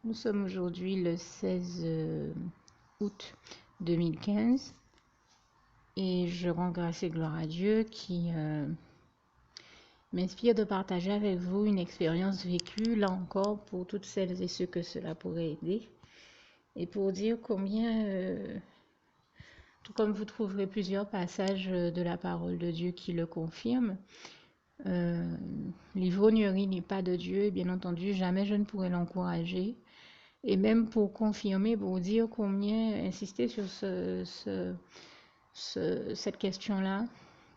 Nous sommes aujourd'hui le 16 août 2015 et je rends grâce et gloire à Dieu qui m'inspire de partager avec vous une expérience vécue, là encore, pour toutes celles et ceux que cela pourrait aider et pour dire combien, tout comme vous trouverez plusieurs passages de la parole de Dieu qui le confirment, euh, l'ivrognerie n'est pas de Dieu et bien entendu, jamais je ne pourrais l'encourager. Et même pour confirmer, pour dire combien insister sur cette question-là,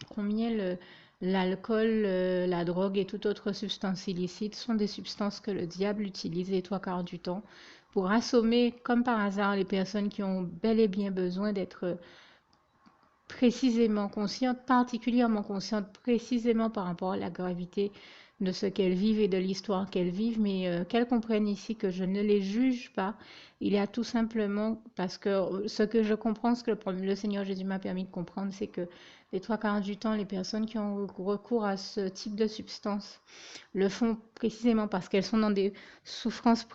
combien l'alcool, la drogue et toute autre substance illicite sont des substances que le diable utilise les trois quarts du temps pour assommer, comme par hasard, les personnes qui ont bel et bien besoin d'être précisément conscientes, particulièrement conscientes précisément par rapport à la gravité de ce qu'elles vivent et de l'histoire qu'elles vivent, mais qu'elles comprennent ici que je ne les juge pas. Il y a tout simplement, parce que ce que je comprends, ce que le Seigneur Jésus m'a permis de comprendre, c'est que les trois quarts du temps, les personnes qui ont recours à ce type de substance le font précisément parce qu'elles sont dans des souffrances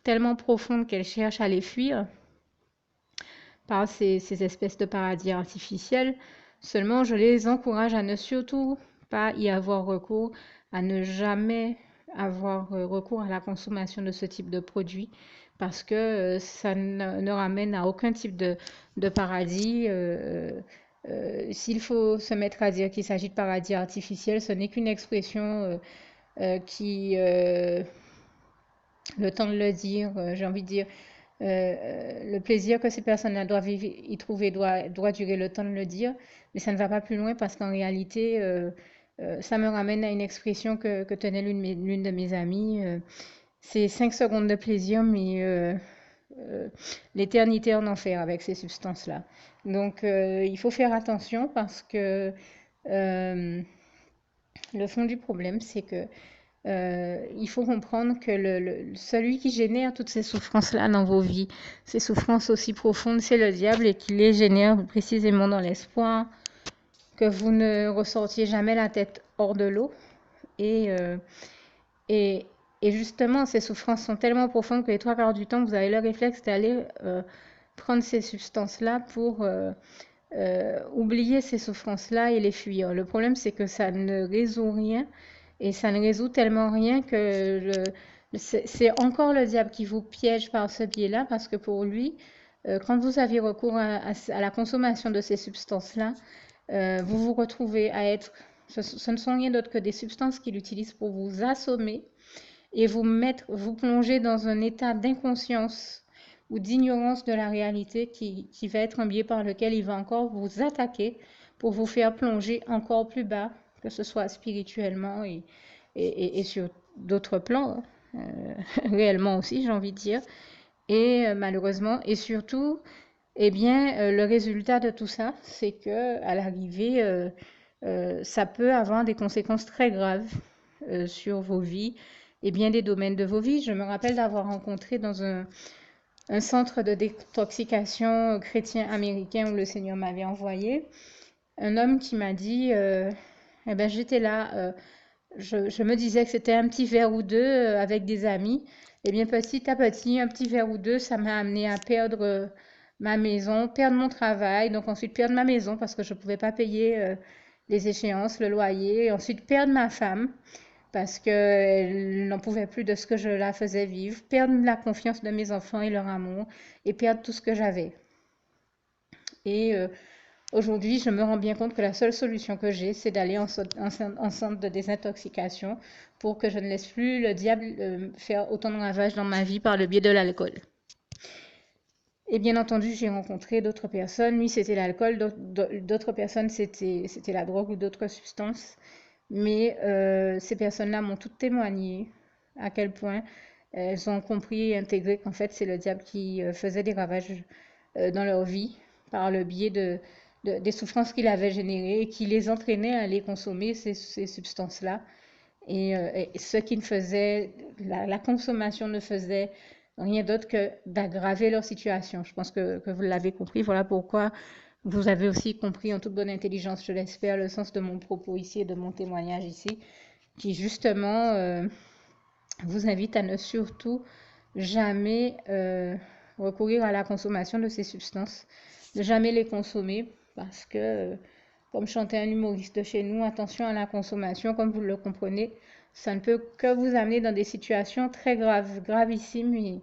tellement profondes qu'elles cherchent à les fuir par ces espèces de paradis artificiels. Seulement, je les encourage à ne surtout pas y avoir recours, à ne jamais avoir recours à la consommation de ce type de produit parce que ça ne ramène à aucun type de paradis. S'il faut se mettre à dire qu'il s'agit de paradis artificiel, ce n'est qu'une expression qui, le temps de le dire, j'ai envie de dire, le plaisir que ces personnes-là doivent y trouver doit durer le temps de le dire, mais ça ne va pas plus loin parce qu'en réalité, ça me ramène à une expression que tenait l'une de mes amies. C'est 5 secondes de plaisir, mais l'éternité en enfer avec ces substances-là. Donc, il faut faire attention parce que le fond du problème, c'est que il faut comprendre que celui qui génère toutes ces souffrances-là dans vos vies, ces souffrances aussi profondes, c'est le diable et qui les génère précisément dans l'espoir que vous ne ressortiez jamais la tête hors de l'eau. Et, et, et justement, ces souffrances sont tellement profondes que les trois quarts du temps, vous avez le réflexe d'aller prendre ces substances-là pour oublier ces souffrances-là et les fuir. Le problème, c'est que ça ne résout rien et ça ne résout tellement rien que c'est encore le diable qui vous piège par ce biais-là parce que pour lui, quand vous avez recours à la consommation de ces substances-là, vous vous retrouvez à être, ce ne sont rien d'autre que des substances qu'il utilise pour vous assommer et vous plonger dans un état d'inconscience ou d'ignorance de la réalité qui va être un biais par lequel il va encore vous attaquer pour vous faire plonger encore plus bas, que ce soit spirituellement et sur d'autres plans, réellement aussi, j'ai envie de dire. Et malheureusement, et surtout, eh bien, le résultat de tout ça, c'est que à l'arrivée, ça peut avoir des conséquences très graves sur vos vies et bien des domaines de vos vies. Je me rappelle d'avoir rencontré dans un centre de détoxication chrétien américain où le Seigneur m'avait envoyé un homme qui m'a dit, eh ben, j'étais là, je me disais que c'était un petit verre ou deux avec des amis. Et bien petit à petit, un petit verre ou deux, ça m'a amené à perdre ma maison, perdre mon travail, donc ensuite perdre ma maison parce que je ne pouvais pas payer les échéances, le loyer, et ensuite perdre ma femme parce qu'elle n'en pouvait plus de ce que je la faisais vivre, perdre la confiance de mes enfants et leur amour, et perdre tout ce que j'avais. Et aujourd'hui, je me rends bien compte que la seule solution que j'ai, c'est d'aller en centre de désintoxication pour que je ne laisse plus le diable faire autant de ravages dans ma vie par le biais de l'alcool. Et bien entendu, j'ai rencontré d'autres personnes. Lui, c'était l'alcool, d'autres personnes, c'était la drogue ou d'autres substances. Mais ces personnes-là m'ont toutes témoigné à quel point elles ont compris et intégré qu'en fait, c'est le diable qui faisait des ravages dans leur vie par le biais des souffrances qu'il avait générées et qui les entraînait à aller consommer ces substances-là. Et ce qui ne faisait, la consommation ne faisait rien d'autre que d'aggraver leur situation. Je pense que vous l'avez compris. Voilà pourquoi vous avez aussi compris en toute bonne intelligence, je l'espère, le sens de mon propos ici et de mon témoignage ici, qui justement vous invite à ne surtout jamais recourir à la consommation de ces substances, de jamais les consommer parce que, comme chantait un humoriste de chez nous, attention à la consommation, comme vous le comprenez, ça ne peut que vous amener dans des situations très graves, gravissimes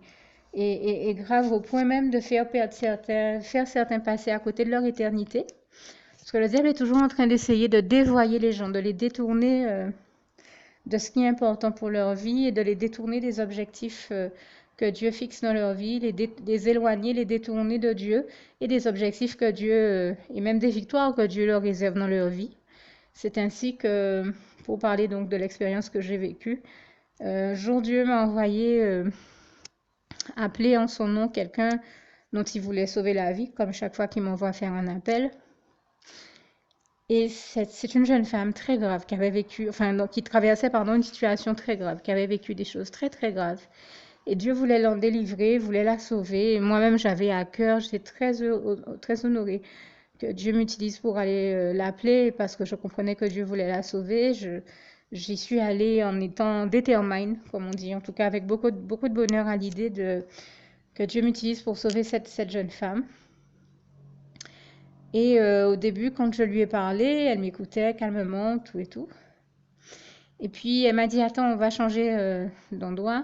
et graves au point même de faire certains passer à côté de leur éternité. Parce que le diable est toujours en train d'essayer de dévoyer les gens, de les détourner de ce qui est important pour leur vie et de les détourner des objectifs que Dieu fixe dans leur vie, les éloigner, les détourner de Dieu et des objectifs que Dieu, et même des victoires que Dieu leur réserve dans leur vie. C'est ainsi que, pour parler donc de l'expérience que j'ai vécue, un jour Dieu m'a envoyé appeler en son nom quelqu'un dont il voulait sauver la vie, comme chaque fois qu'il m'envoie faire un appel. Et c'est une jeune femme très grave qui avait vécu, enfin, qui traversait, pardon, une situation très grave, qui avait vécu des choses très, très graves. Et Dieu voulait l'en délivrer, voulait la sauver. Et moi-même, j'avais à cœur, j'étais très honorée que Dieu m'utilise pour aller l'appeler parce que je comprenais que Dieu voulait la sauver. J'y suis allée en étant déterminée, comme on dit, en tout cas avec beaucoup de bonheur à l'idée que Dieu m'utilise pour sauver cette jeune femme. Et au début, quand je lui ai parlé, elle m'écoutait calmement, tout et tout. Et puis, elle m'a dit, attends, on va changer d'endroit.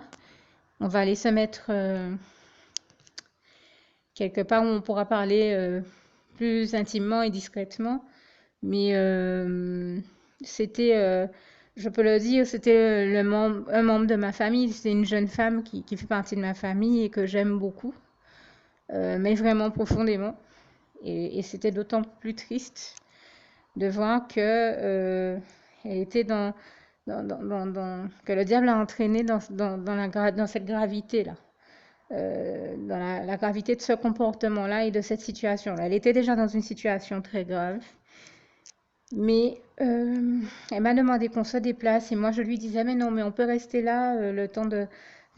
On va aller se mettre quelque part où on pourra parler plus intimement et discrètement. Mais c'était, je peux le dire, c'était un membre de ma famille. C'est une jeune femme qui fait partie de ma famille et que j'aime beaucoup, mais vraiment profondément. Et c'était d'autant plus triste de voir que elle était que le diable a entraîné dans cette gravité-là, dans la gravité de ce comportement-là et de cette situation-là. Elle était déjà dans une situation très grave, mais elle m'a demandé qu'on se déplace et moi je lui disais, mais non, mais on peut rester là le temps de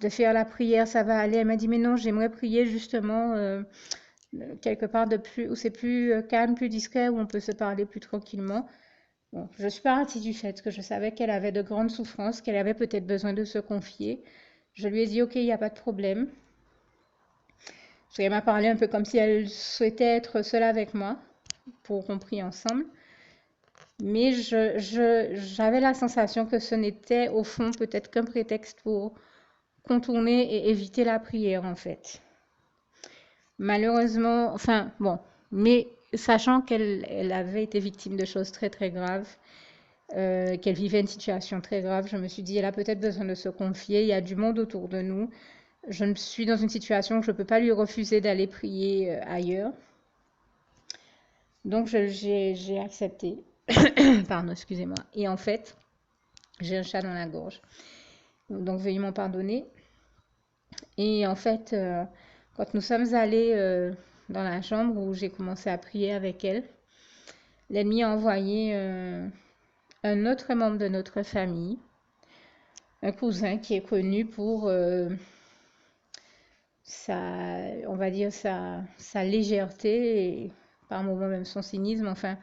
faire la prière, ça va aller. Elle m'a dit, mais non, j'aimerais prier justement quelque part où c'est plus calme, plus discret, où on peut se parler plus tranquillement. Bon, je suis partie du fait que je savais qu'elle avait de grandes souffrances, qu'elle avait peut-être besoin de se confier. Je lui ai dit, ok, il n'y a pas de problème. Elle m'a parlé un peu comme si elle souhaitait être seule avec moi, pour qu'on prie ensemble. Mais j'avais la sensation que ce n'était au fond peut-être qu'un prétexte pour contourner et éviter la prière en fait. Malheureusement, enfin bon, mais sachant qu'elle avait été victime de choses très très graves, qu'elle vivait une situation très grave, je me suis dit, elle a peut-être besoin de se confier, il y a du monde autour de nous, je suis dans une situation où je ne peux pas lui refuser d'aller prier ailleurs. Donc j'ai accepté, pardon, excusez-moi, et en fait, j'ai un chat dans la gorge, donc veuillez m'en pardonner. Et en fait, quand nous sommes allés dans la chambre où j'ai commencé à prier avec elle, l'ennemi a envoyé un autre membre de notre famille, un cousin qui est connu pour on va dire sa légèreté et par moments même son cynisme. Enfin,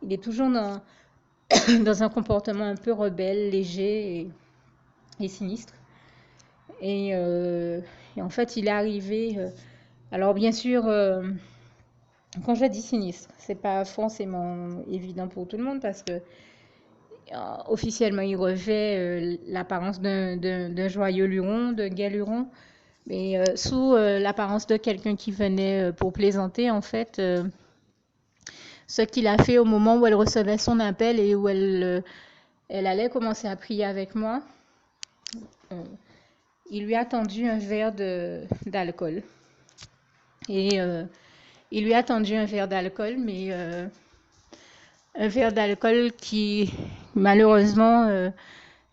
il est toujours dans un comportement un peu rebelle, léger et sinistre. Et en fait, il est arrivé. Alors, bien sûr, quand je dis sinistre, c'est pas forcément évident pour tout le monde parce que officiellement, il revêt l'apparence d'un joyeux luron, d'un gai luron, mais sous l'apparence de quelqu'un qui venait pour plaisanter, en fait. Ce qu'il a fait au moment où elle recevait son appel et où elle allait commencer à prier avec moi, il lui a tendu un verre d'alcool. Et il lui a tendu un verre d'alcool, mais un verre d'alcool qui malheureusement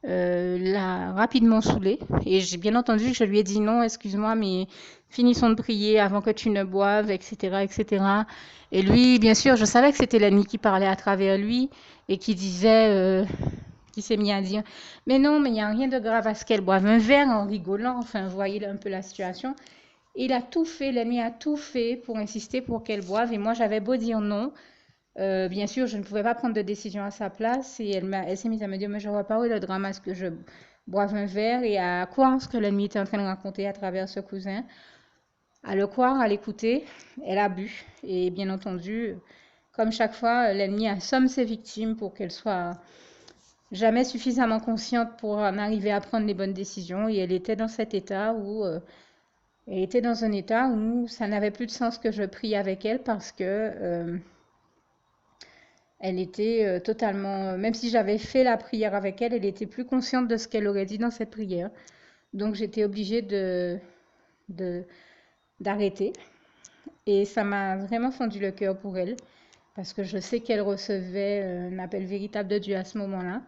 l'a rapidement saoulé. Et j'ai bien entendu que je lui ai dit non, excuse-moi, mais finissons de prier avant que tu ne boives, etc., etc. Et lui, bien sûr, je savais que c'était l'ennemi qui parlait à travers lui et qui disait, qui s'est mis à dire, mais non, mais il n'y a rien de grave à ce qu'elle boive un verre en rigolant. Enfin, vous voyez un peu la situation. Il a tout fait, l'ennemi a tout fait pour insister pour qu'elle boive. Et moi, j'avais beau dire non. Bien sûr, je ne pouvais pas prendre de décision à sa place. Et elle s'est mise à me dire, mais je ne vois pas où est le drame à ce que je boive un verre et à croire ce que l'ennemi était en train de raconter à travers ce cousin. À le croire, à l'écouter, elle a bu. Et bien entendu, comme chaque fois, l'ennemi assomme ses victimes pour qu'elles soient jamais suffisamment conscientes pour en arriver à prendre les bonnes décisions. Et elle était dans cet état où elle était dans un état où ça n'avait plus de sens que je prie avec elle parce que elle était totalement, même si j'avais fait la prière avec elle, elle était plus consciente de ce qu'elle aurait dit dans cette prière. Donc j'étais obligée de- d'arrêter. Et ça m'a vraiment fendu le cœur pour elle, parce que je sais qu'elle recevait un appel véritable de Dieu à ce moment-là.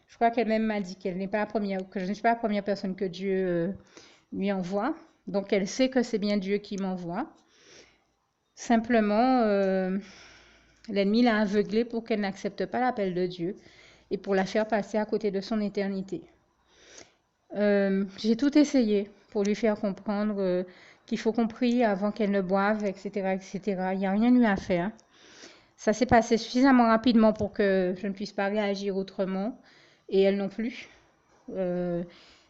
Je crois qu'elle-même m'a dit qu'elle n'est pas la première, que je ne suis pas la première personne que Dieu lui envoie. Donc elle sait que c'est bien Dieu qui m'envoie. Simplement, l'ennemi l'a aveuglée pour qu'elle n'accepte pas l'appel de Dieu et pour la faire passer à côté de son éternité. J'ai tout essayé pour lui faire comprendre qu'il faut qu'on prie avant qu'elle ne boive, etc., etc. Il n'y a rien eu à faire. Ça s'est passé suffisamment rapidement pour que je ne puisse pas réagir autrement, et elle non plus.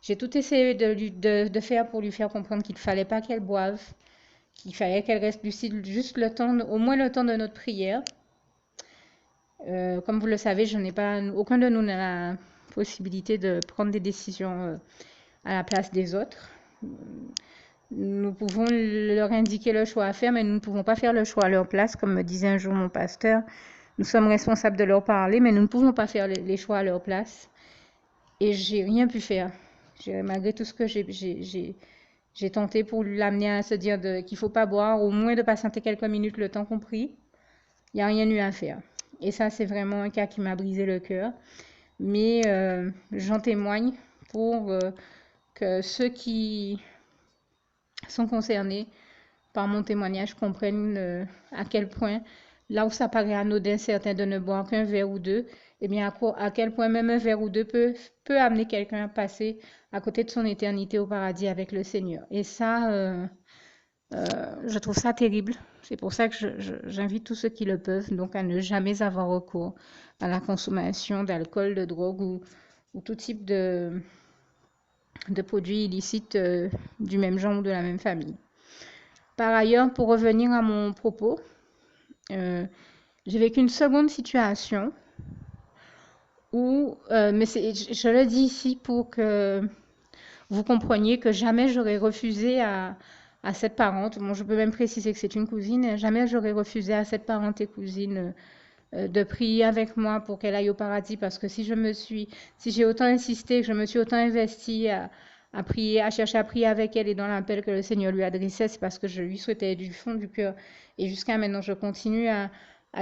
J'ai tout essayé de faire pour lui faire comprendre qu'il ne fallait pas qu'elle boive, qu'il fallait qu'elle reste lucide juste le temps, au moins le temps de notre prière. Comme vous le savez, aucun de nous n'a la possibilité de prendre des décisions à la place des autres. Nous pouvons leur indiquer le choix à faire, mais nous ne pouvons pas faire le choix à leur place. Comme me disait un jour mon pasteur, nous sommes responsables de leur parler, mais nous ne pouvons pas faire les choix à leur place. Et j'ai rien pu faire. Malgré tout ce que j'ai tenté pour l'amener à se dire qu'il ne faut pas boire, au moins de patienter quelques minutes le temps qu'on prie, il n'y a rien eu à faire. Et ça, c'est vraiment un cas qui m'a brisé le cœur. Mais j'en témoigne pour que ceux qui sont concernés par mon témoignage comprennent à quel point, là où ça paraît anodin, certains de ne boire qu'un verre ou deux, eh bien à quel point même un verre ou deux peut amener quelqu'un à passer à côté de son éternité au paradis avec le Seigneur. Et ça, je trouve ça terrible. C'est pour ça que j'invite tous ceux qui le peuvent donc à ne jamais avoir recours à la consommation d'alcool, de drogue ou tout type de produits illicites du même genre ou de la même famille. Par ailleurs, pour revenir à mon propos, j'ai vécu une seconde situation où, mais je le dis ici pour que vous compreniez que jamais j'aurais refusé à cette parente, bon, je peux même préciser que c'est une cousine, jamais j'aurais refusé à cette parente et cousine de prier avec moi pour qu'elle aille au paradis, parce que si j'ai autant insisté, que je me suis autant investie à prier, à chercher à prier avec elle et dans l'appel que le Seigneur lui adressait, c'est parce que je lui souhaitais du fond du cœur. Et jusqu'à maintenant, je continue à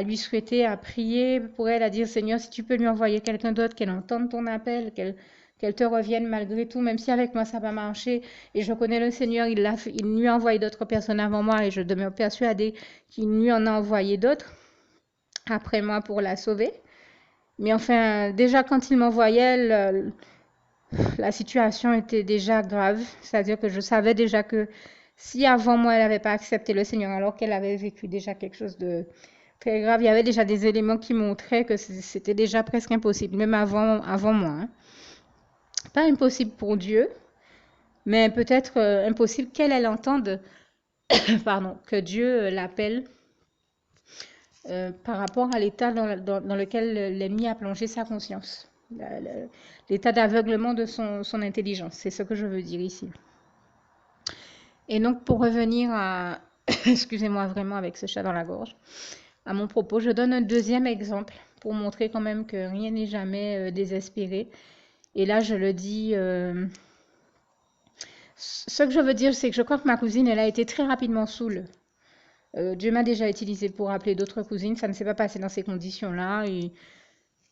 lui souhaiter, à prier pour elle, à dire Seigneur, si tu peux lui envoyer quelqu'un d'autre, qu'elle entende ton appel, qu'elle te revienne malgré tout, même si avec moi ça va marcher. Et je connais le Seigneur, il lui a envoyé d'autres personnes avant moi et je demeure persuadée qu'il lui en a envoyé d'autres après moi pour la sauver. Mais enfin, déjà quand il m'envoyait, la situation était déjà grave. C'est-à-dire que je savais déjà que si avant moi elle n'avait pas accepté le Seigneur alors qu'elle avait vécu déjà quelque chose de très grave, il y avait déjà des éléments qui montraient que c'était déjà presque impossible, même avant moi. Hein. Pas impossible pour Dieu, mais peut-être impossible qu'elle entende pardon, que Dieu l'appelle par rapport à l'état dans lequel l'ennemi a plongé sa conscience. L'état d'aveuglement de son intelligence, c'est ce que je veux dire ici. Et donc pour revenir à, excusez-moi vraiment avec ce chat dans la gorge, à mon propos, je donne un deuxième exemple pour montrer quand même que rien n'est jamais désespéré. Et là, je le dis, ce que je veux dire, c'est que je crois que ma cousine, elle a été très rapidement saoule. Dieu m'a déjà utilisé pour appeler d'autres cousines, ça ne s'est pas passé dans ces conditions-là et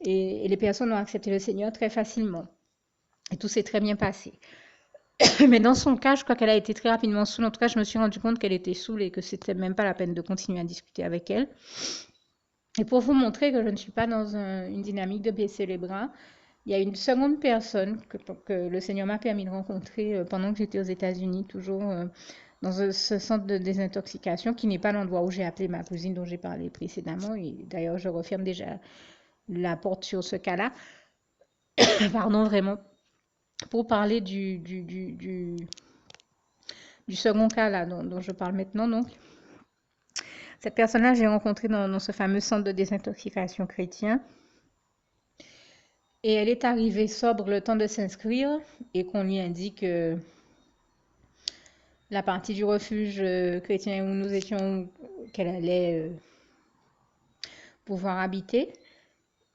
les personnes ont accepté le Seigneur très facilement. Et tout s'est très bien passé. Mais dans son cas, je crois qu'elle a été très rapidement saoule. En tout cas, je me suis rendu compte qu'elle était saoule et que c'était même pas la peine de continuer à discuter avec elle. Et pour vous montrer que je ne suis pas dans une dynamique de baisser les bras, il y a une seconde personne que le Seigneur m'a permis de rencontrer pendant que j'étais aux États-Unis, toujours dans ce centre de désintoxication, qui n'est pas l'endroit où j'ai appelé ma cousine dont j'ai parlé précédemment. Et d'ailleurs, je referme déjà la porte sur ce cas-là. Pardon, vraiment. pour parler du second cas là dont je parle maintenant. Donc, cette personne-là, j'ai rencontré dans ce fameux centre de désintoxication chrétien. Et elle est arrivée sobre le temps de s'inscrire et qu'on lui indique la partie du refuge chrétien où nous étions, qu'elle allait pouvoir habiter.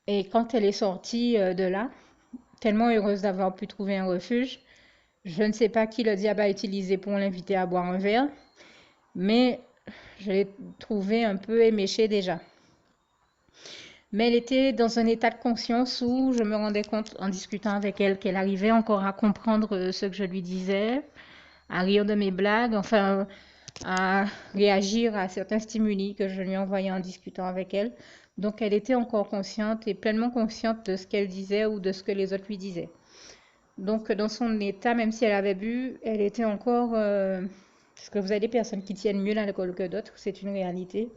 Et quand elle est sortie de là, tellement heureuse d'avoir pu trouver un refuge, je ne sais pas qui le diable a utilisé pour l'inviter à boire un verre, mais je l'ai trouvée un peu éméchée déjà. Mais elle était dans un état de conscience où je me rendais compte en discutant avec elle qu'elle arrivait encore à comprendre ce que je lui disais, à rire de mes blagues, enfin à réagir à certains stimuli que je lui envoyais en discutant avec elle. Donc elle était encore consciente et pleinement consciente de ce qu'elle disait ou de ce que les autres lui disaient. Donc dans son état, même si elle avait bu, elle était encore... parce que vous avez des personnes qui tiennent mieux l'alcool que d'autres, c'est une réalité.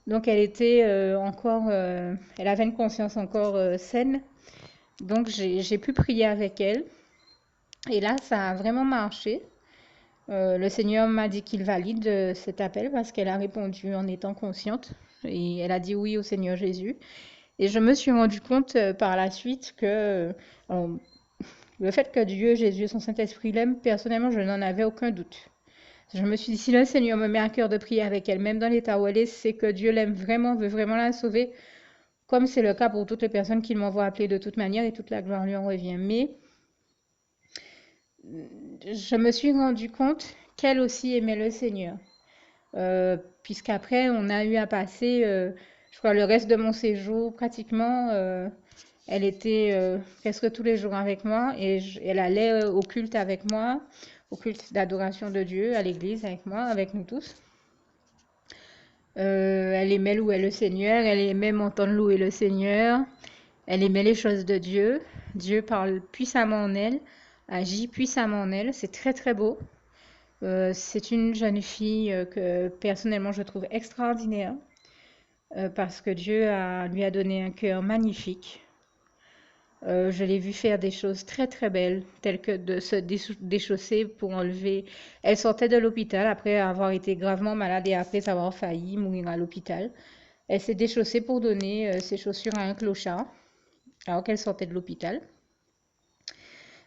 Donc elle était encore... elle avait une conscience encore saine. Donc j'ai pu prier avec elle. Et là, ça a vraiment marché. Le Seigneur m'a dit qu'il valide cet appel parce qu'elle a répondu en étant consciente et elle a dit oui au Seigneur Jésus. Et je me suis rendu compte par la suite que le fait que Dieu, Jésus et son Saint-Esprit l'aiment, personnellement, je n'en avais aucun doute. Je me suis dit, si le Seigneur me met à cœur de prier avec elle, même dans l'état où elle est, c'est que Dieu l'aime vraiment, veut vraiment la sauver, comme c'est le cas pour toutes les personnes qu'il m'envoie appeler de toute manière et toute la gloire lui en revient. Mais je me suis rendu compte qu'elle aussi aimait le Seigneur. Puisqu'après, on a eu à passer, je crois, le reste de mon séjour, pratiquement, elle était presque tous les jours avec moi et elle allait au culte avec moi, au culte d'adoration de Dieu, à l'église avec moi, avec nous tous. Elle aimait louer le Seigneur, elle aimait m'entendre louer le Seigneur, elle aimait les choses de Dieu. Dieu parle puissamment en elle, agit puissamment en elle, c'est très très beau. C'est une jeune fille que personnellement je trouve extraordinaire parce que Dieu lui a donné un cœur magnifique. Je l'ai vue faire des choses très très belles, telles que de se déchausser pour enlever. Elle sortait de l'hôpital après avoir été gravement malade et après avoir failli mourir à l'hôpital. Elle s'est déchaussée pour donner ses chaussures à un clochard alors qu'elle sortait de l'hôpital.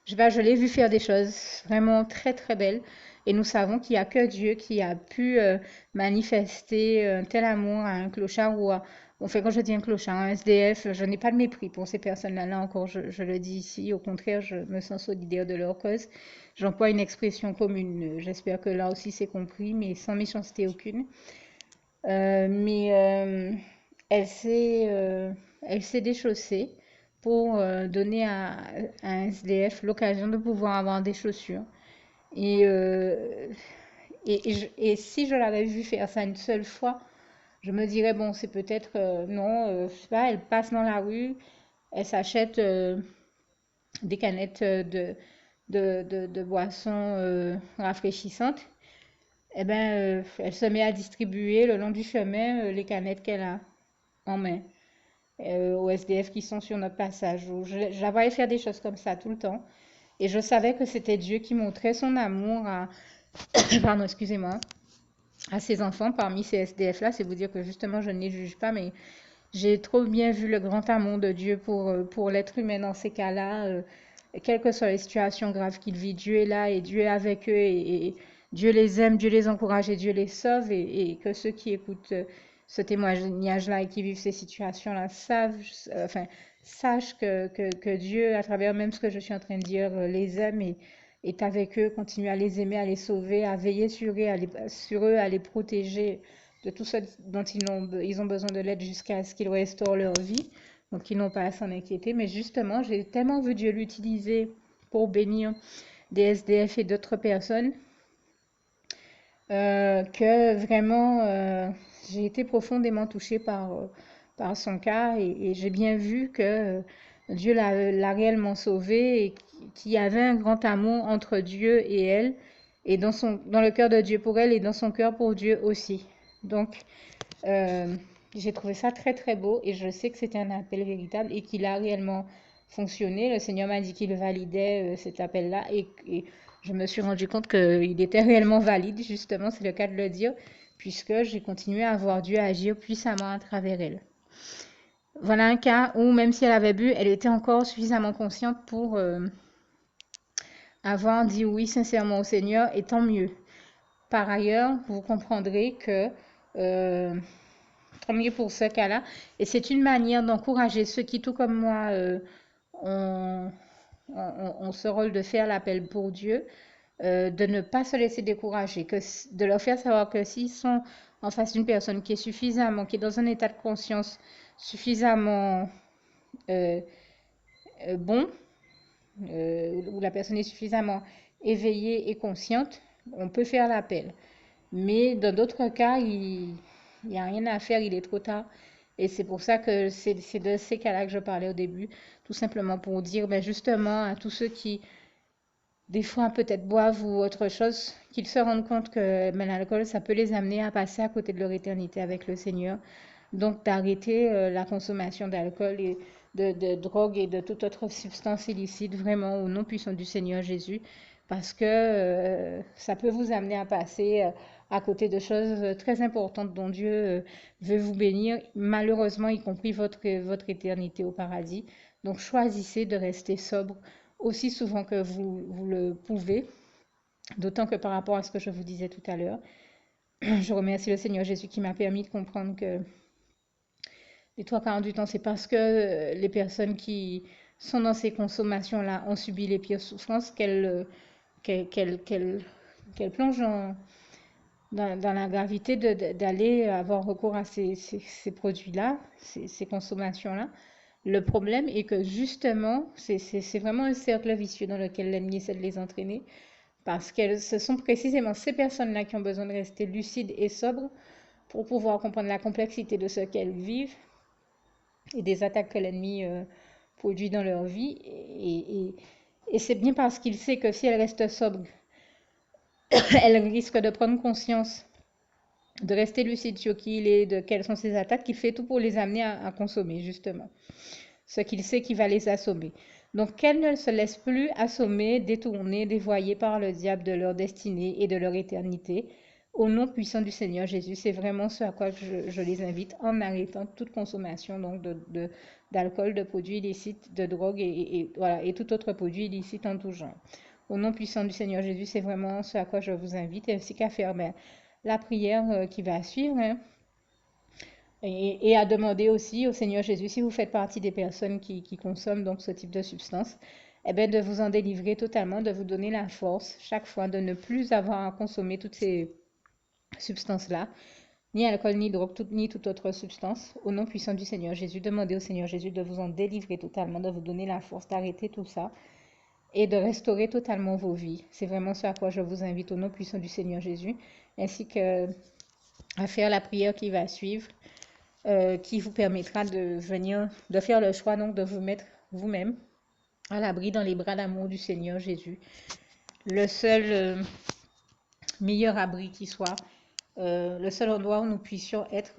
Je l'ai vue faire des choses vraiment très très belles. Et nous savons qu'il n'y a que Dieu qui a pu manifester un tel amour à un clochard ou à... Enfin, quand je dis un clochard, un SDF, je n'ai pas de mépris pour ces personnes-là. Là encore, je le dis ici. Au contraire, je me sens solidaire de leur cause. J'emploie une expression commune. J'espère que là aussi c'est compris, mais sans méchanceté aucune. Mais elle s'est déchaussée pour donner à un SDF l'occasion de pouvoir avoir des chaussures. Et, et si je l'avais vu faire ça une seule fois, je me dirais, bon, c'est peut-être, non, je sais pas, elle passe dans la rue, elle s'achète des canettes de boissons rafraîchissantes. Eh ben, elle se met à distribuer le long du chemin les canettes qu'elle a en main aux SDF qui sont sur notre passage. Je la voyais faire des choses comme ça tout le temps. Et je savais que c'était Dieu qui montrait son amour à, pardon, excusez-moi, à ses enfants parmi ces SDF-là. C'est vous dire que justement, je ne les juge pas, mais j'ai trop bien vu le grand amour de Dieu pour l'être humain dans ces cas-là. Quelles que soient les situations graves qu'il vit, Dieu est là et Dieu est avec eux et Dieu les aime, Dieu les encourage et Dieu les sauve et que ceux qui écoutent ce témoignage-là et qui vivent ces situations-là sachent que Dieu, à travers même ce que je suis en train de dire, les aime et est avec eux, continue à les aimer, à les sauver, à veiller sur eux, à les protéger de tout ce dont ils ont besoin de l'aide jusqu'à ce qu'ils restaurent leur vie. Donc, ils n'ont pas à s'en inquiéter. Mais justement, j'ai tellement vu Dieu l'utiliser pour bénir des SDF et d'autres personnes que vraiment, j'ai été profondément touchée par son cas et j'ai bien vu que Dieu l'a réellement sauvée et qu'il y avait un grand amour entre Dieu et elle et dans le cœur de Dieu pour elle et dans son cœur pour Dieu aussi. Donc, j'ai trouvé ça très très beau et je sais que c'était un appel véritable et qu'il a réellement fonctionner. Le Seigneur m'a dit qu'il validait cet appel-là et je me suis rendu compte qu'il était réellement valide, justement, c'est le cas de le dire, puisque j'ai continué à voir Dieu agir puissamment à travers elle. Voilà un cas où, même si elle avait bu, elle était encore suffisamment consciente pour avoir dit oui sincèrement au Seigneur, et tant mieux. Par ailleurs, vous comprendrez que, tant mieux pour ce cas-là, et c'est une manière d'encourager ceux qui, tout comme moi, ont ce rôle de faire l'appel pour Dieu, de ne pas se laisser décourager, de leur faire savoir que s'ils sont en face d'une personne qui est dans un état de conscience suffisamment bon, où la personne est suffisamment éveillée et consciente, on peut faire l'appel. Mais dans d'autres cas, il n'y a rien à faire, il est trop tard. Et c'est pour ça que c'est de ces cas-là que je parlais au début, tout simplement pour dire justement à tous ceux qui, des fois, peut-être boivent ou autre chose, qu'ils se rendent compte que l'alcool, ça peut les amener à passer à côté de leur éternité avec le Seigneur. Donc, d'arrêter la consommation d'alcool et de drogue et de toute autre substance illicite, vraiment au nom puissant du Seigneur Jésus, parce que ça peut vous amener à passer à côté de choses très importantes dont Dieu veut vous bénir, malheureusement, y compris votre éternité au paradis. Donc, choisissez de rester sobre aussi souvent que vous le pouvez, d'autant que par rapport à ce que je vous disais tout à l'heure, je remercie le Seigneur Jésus qui m'a permis de comprendre que les 3/4 du temps, c'est parce que les personnes qui sont dans ces consommations-là ont subi les pires souffrances qu'elles plongent dans la gravité d'aller avoir recours à ces produits-là, ces consommations-là. Le problème est que justement, c'est vraiment un cercle vicieux dans lequel l'ennemi essaie de les entraîner, parce que ce sont précisément ces personnes-là qui ont besoin de rester lucides et sobres pour pouvoir comprendre la complexité de ce qu'elles vivent et des attaques que l'ennemi produit dans leur vie. Et c'est bien parce qu'il sait que si elles restent sobres, elles risquent de prendre conscience, de rester lucide sur qui il est, de quelles sont ses attaques, qu'il fait tout pour les amener à consommer, justement. Ce qu'il sait qui va les assommer. Donc, qu'elles ne se laissent plus assommer, détourner, dévoyer par le diable de leur destinée et de leur éternité. Au nom puissant du Seigneur Jésus, c'est vraiment ce à quoi je les invite en arrêtant toute consommation donc d'alcool, de produits illicites, de drogue et tout autre produit illicite en tout genre. Au nom puissant du Seigneur Jésus, c'est vraiment ce à quoi je vous invite, ainsi qu'à faire la prière qui va suivre. Hein, et à demander aussi au Seigneur Jésus, si vous faites partie des personnes qui consomment donc ce type de substance, eh bien de vous en délivrer totalement, de vous donner la force chaque fois de ne plus avoir à consommer toutes ces substances-là, ni alcool, ni drogue, ni toute autre substance. Au nom puissant du Seigneur Jésus, demandez au Seigneur Jésus de vous en délivrer totalement, de vous donner la force d'arrêter tout ça et de restaurer totalement vos vies. C'est vraiment ce à quoi je vous invite au nom puissant du Seigneur Jésus, ainsi que à faire la prière qui va suivre. Qui vous permettra de faire le choix donc de vous mettre vous-même à l'abri dans les bras d'amour du Seigneur Jésus. Le seul meilleur abri qui soit, le seul endroit où nous puissions être,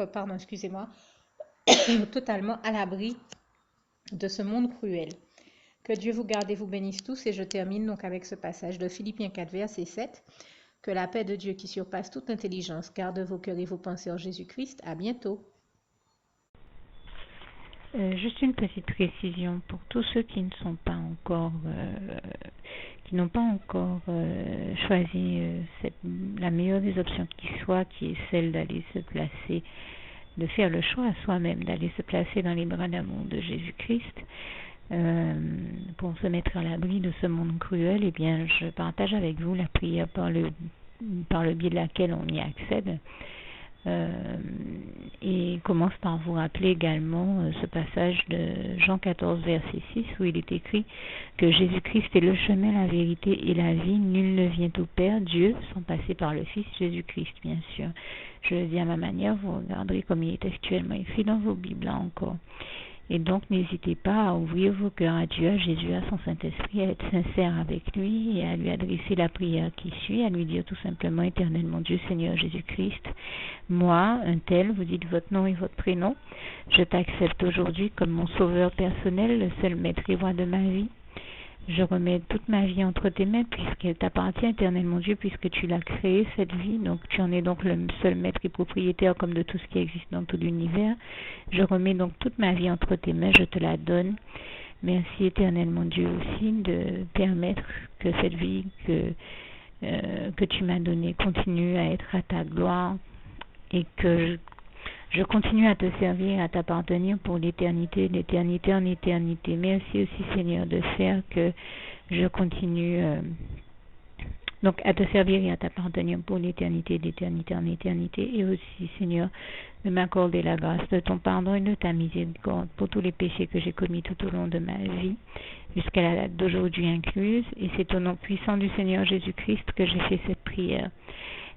totalement à l'abri de ce monde cruel. Que Dieu vous garde et vous bénisse tous, et je termine donc avec ce passage de Philippiens 4, verset 7. Que la paix de Dieu qui surpasse toute intelligence garde vos cœurs et vos pensées en Jésus-Christ. À bientôt. Juste une petite précision pour tous ceux qui ne sont pas encore, qui n'ont pas encore choisi la meilleure des options qui soit, qui est celle d'aller se placer, de faire le choix à soi-même, d'aller se placer dans les bras d'amour de Jésus-Christ, pour se mettre à l'abri de ce monde cruel. Eh bien, je partage avec vous la prière par le biais de laquelle on y accède. Et commence par vous rappeler également ce passage de Jean 14, verset 6, où il est écrit que Jésus-Christ est le chemin, la vérité et la vie. Nul ne vient au Père, Dieu, sans passer par le Fils Jésus-Christ, bien sûr. Je le dis à ma manière, vous regarderez comme il est actuellement écrit dans vos Bibles là encore. Et donc, n'hésitez pas à ouvrir vos cœurs à Dieu, à Jésus, à son Saint-Esprit, à être sincère avec lui et à lui adresser la prière qui suit, à lui dire tout simplement: Éternel mon Dieu, Seigneur Jésus-Christ, moi, un tel, vous dites votre nom et votre prénom, je t'accepte aujourd'hui comme mon sauveur personnel, le seul maître et roi de ma vie. Je remets toute ma vie entre tes mains puisqu'elle t'appartient, éternel mon Dieu, puisque tu l'as créée, cette vie. Donc tu en es donc le seul maître et propriétaire comme de tout ce qui existe dans tout l'univers. Je remets donc toute ma vie entre tes mains, je te la donne. Merci, éternel mon Dieu, aussi de permettre que cette vie que tu m'as donnée continue à être à ta gloire et que je continue à te servir, à t'appartenir pour l'éternité, d'éternité en éternité. Merci aussi, Seigneur, de faire que je continue donc à te servir et à t'appartenir pour l'éternité, d'éternité en éternité. Et aussi, Seigneur, de m'accorder la grâce de ton pardon et de ta miséricorde pour tous les péchés que j'ai commis tout au long de ma vie, jusqu'à la date d'aujourd'hui incluse. Et c'est au nom puissant du Seigneur Jésus-Christ que j'ai fait cette prière.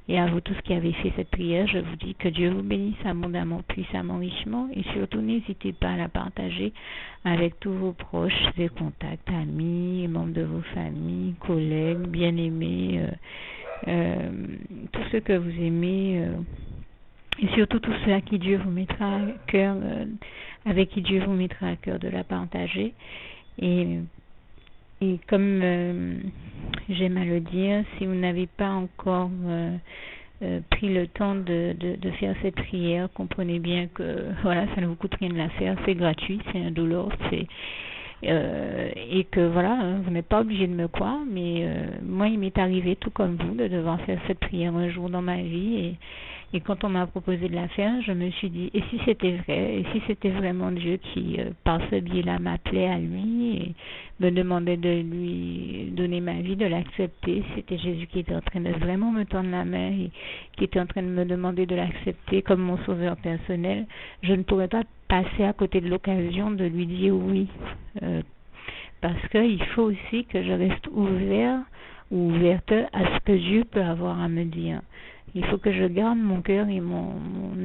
Et à vous tous qui avez fait cette prière, je vous dis que Dieu vous bénisse abondamment, puissamment, richement. Et surtout, n'hésitez pas à la partager avec tous vos proches et contacts, amis, membres de vos familles, collègues, bien-aimés, tous ceux que vous aimez. Et surtout tous ceux à qui Dieu vous mettra à cœur, avec qui Dieu vous mettra à cœur de la partager. Et comme j'aime à le dire, si vous n'avez pas encore pris le temps de faire cette prière, comprenez bien que voilà, ça ne vous coûte rien de la faire, c'est gratuit, c'est indolore, et que voilà, vous n'êtes pas obligé de me croire, mais moi il m'est arrivé tout comme vous de devoir faire cette prière un jour dans ma vie, et quand on m'a proposé de la faire, je me suis dit, et si c'était vrai, et si c'était vraiment Dieu qui, par ce biais-là, m'appelait à lui et me demandait de lui donner ma vie, de l'accepter, c'était Jésus qui était en train de vraiment me tendre la main et qui était en train de me demander de l'accepter comme mon sauveur personnel, je ne pourrais pas passer à côté de l'occasion de lui dire oui, parce qu'il faut aussi que je reste ouvert ou ouverte à ce que Dieu peut avoir à me dire. Il faut que je garde mon cœur et mon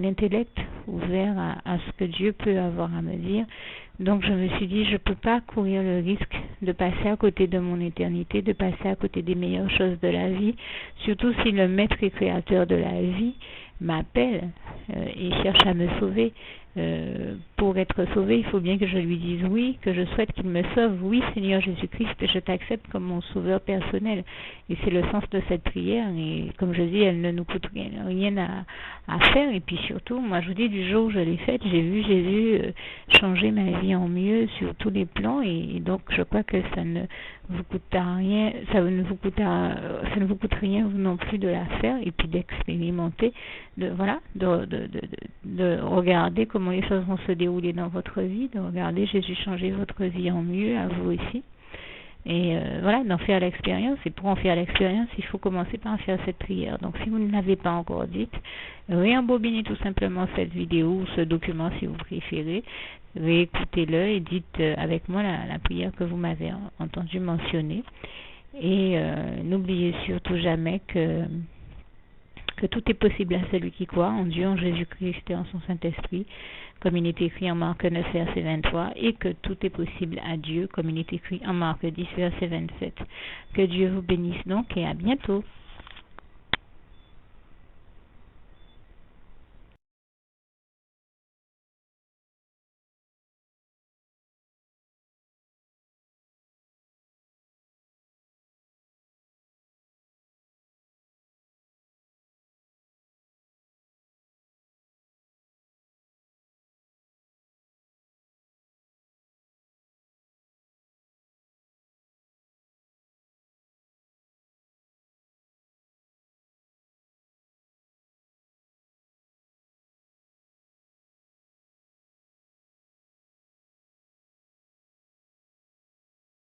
intellect ouvert à ce que Dieu peut avoir à me dire. Donc je me suis dit, je ne peux pas courir le risque de passer à côté de mon éternité, de passer à côté des meilleures choses de la vie, surtout si le maître et créateur de la vie m'appelle et cherche à me sauver. Pour être sauvé, il faut bien que je lui dise oui, que je souhaite qu'il me sauve. Oui, Seigneur Jésus-Christ, je t'accepte comme mon sauveur personnel. Et c'est le sens de cette prière. Et comme je dis, elle ne nous coûte rien à faire. Et puis surtout, moi je vous dis, du jour où je l'ai faite, j'ai vu Jésus changer ma vie en mieux sur tous les plans. Et donc je crois que ça ne vous coûtera rien, ça ne vous coûte rien vous non plus de la faire et puis d'expérimenter, de regarder comment les choses vont se dérouler dans votre vie, de regarder Jésus changer votre vie en mieux, à vous aussi. Et voilà, d'en faire l'expérience. Et pour en faire l'expérience, il faut commencer par faire cette prière. Donc si vous ne l'avez pas encore dite, réembobinez tout simplement cette vidéo ou ce document si vous préférez, réécoutez-le et dites avec moi la prière que vous m'avez entendu mentionner. Et n'oubliez surtout jamais que tout est possible à celui qui croit en Dieu, en Jésus-Christ et en son Saint-Esprit, comme il est écrit en Marc 9, verset 23, et que tout est possible à Dieu, comme il est écrit en Marc 10, verset 27. Que Dieu vous bénisse donc et à bientôt.